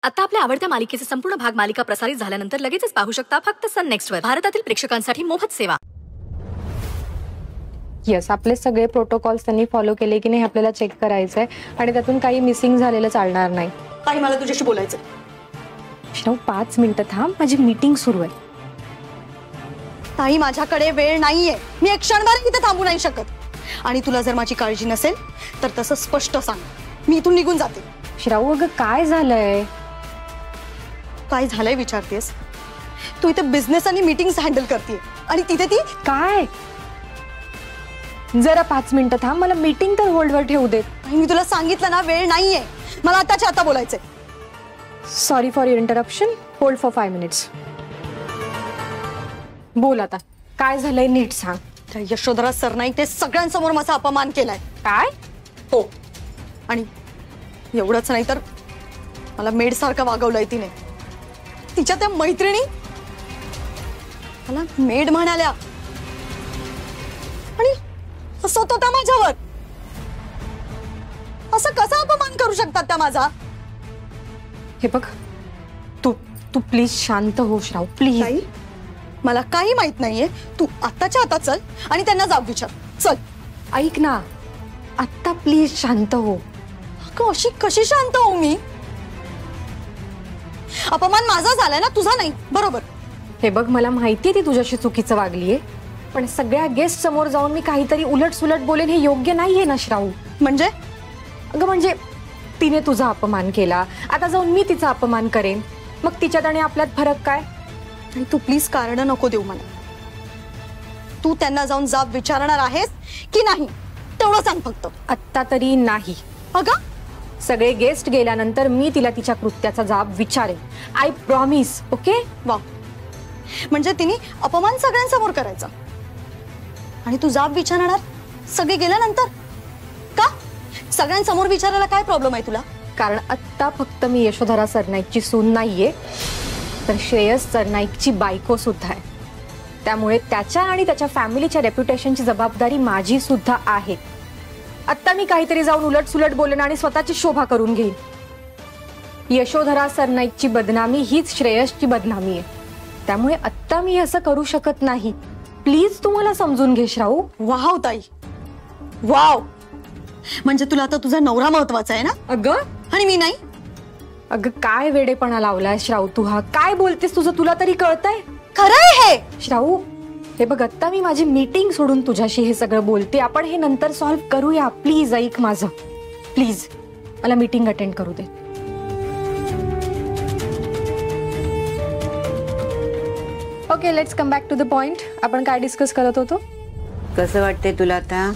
आता आपल्या आवडत्या मालिकेचे संपूर्ण भाग मालिका प्रसारित झाल्यानंतर लगेचच पाहू शकता फक्त सन नेक्स्ट वर. भारतातील प्रेक्षकांसाठी मोफत सेवा. येस, आपले सगळे प्रोटोकॉल्स त्यांनी फॉलो केले की नाही आपल्याला चेक करायचंय आणि त्यातून काही मिसिंग झालेलं चालणार नाही. ताई मला तुझ्याशी बोलायचं. श्राव 5 मिनिटं थांब, माझी मीटिंग सुरू आहे. ताई माझ्याकडे वेळ नाहीये, मी एक क्षणभर इथे थांबू नाही शकत. आणि तुला जर माझी काळजी नसेल तर तसं स्पष्ट सांग, मी इथून निघून जाते. श्राव अगं काय झालंय? काय झालंय विचारतेस? तू इथे बिझनेस आणि मीटिंग्स हँडल करतेय आणि तिथे ती काय? जरा 5 मिनिटं थांब, मला मीटिंग तर होल्डवर ठेवू देत. मी तुला सांगितलं ना वेळ नाहीये, मला आताच्या आता बोलायचंय. Sorry for your interruption. Hold for 5 minutes. बोल आता, काय झालंय नीट सांग. त्या यशोधरा सरनाईक ते सगळ्यांसमोर माझा अपमान केलाय. काय? हो, आणि एवढंच नाही तर मला मेड सारखं वागवलंय तिने. तिच्या त्या मैत्रिणी मला मेड म्हणाल्या आणि हसत होत्या माझ्यावर. असं कसा अपमान करू शकतात त्या माझा? हे बघ, तू प्लीज शांत हो श्राव, प्लीज. मला काही माहित नाहीये, तू आताच्या आता चल आणि त्यांना जाब विचार. चल. ऐक ना, आत्ता प्लीज शांत हो. अशी कशी शांत होऊ मी? अपमान माझा झालाय ना, तुझा नाही. बरोबर. हे बघ, मला माहितीये ती तुझ्याशी चुकीचं वागलीये, पण सगळ्या गेस्ट समोर जाऊन मी काहीतरी उलट सुलट बोलेन हे योग्य नाहीये ना श्राव. म्हणजे? अगं म्हणजे तिने तुझा अपमान केला, आता जाऊन मी तिचा अपमान करेन, मग तिच्यात आणि आपल्यात फरक काय? आणि तू प्लीज कारण नको देऊ मला. तू त्यांना जाऊन जाब विचारणार आहेस की नाही तेवढं सांग फक्त. आत्ता तरी नाही. अगं सगळे गेस्ट गेल्यानंतर मी तिला तिच्या कृत्याचा जाब विचारेन. I promise. ओके? वा, म्हणजे तिने अपमान सगळ्यांसमोर करायचा आणि तू जाब विचारणार सगळे गेल्यानंतर? का? सगळ्यांसमोर विचारायला काय प्रॉब्लेम आहे तुला? कारण आत्ता फक्त मी यशोधरा सरनाईकची सून नाहीये, तर श्रेयस सरनाईकची बायको सुद्धा आहे. त्यामुळे त्याच्या आणि त्याच्या फॅमिलीच्या रेप्युटेशनची जबाबदारी माझी सुद्धा आहे. आत्ता मी काहीतरी जाऊन उलट सुलट बोलेन आणि स्वतःची शोभा करून घेईन. यशोधरा सरनाईकची बदनामी हीच श्रेयसची बदनामी आहे. त्यामुळे आत्ता मी असं करू शकत नाही. प्लीज तुम्हाला समजून घे श्राऊ. वाव ताई, वाव. म्हणजे तुला आता तुझा नवरा महत्वाचा आहे ना? अगं, आणि मी नाही? अगं काय वेडेपणा लावलाय श्राऊ तू हा? काय बोलतेस? तुझं तुला तरी कळतंय? खरंय हे श्राऊ. हे बघ, आत्ता मी माझी मीटिंग सोडून तुझ्याशी हे सगळं बोलते. आपण हे नंतर सॉल्व्ह करूया. प्लीज ऐक माझं, प्लीज. मला मीटिंग अटेंड करू दे. Okay, let's come back to the point. आपण काय डिस्कस करत होतो? कसं वाटतंय तुला आता?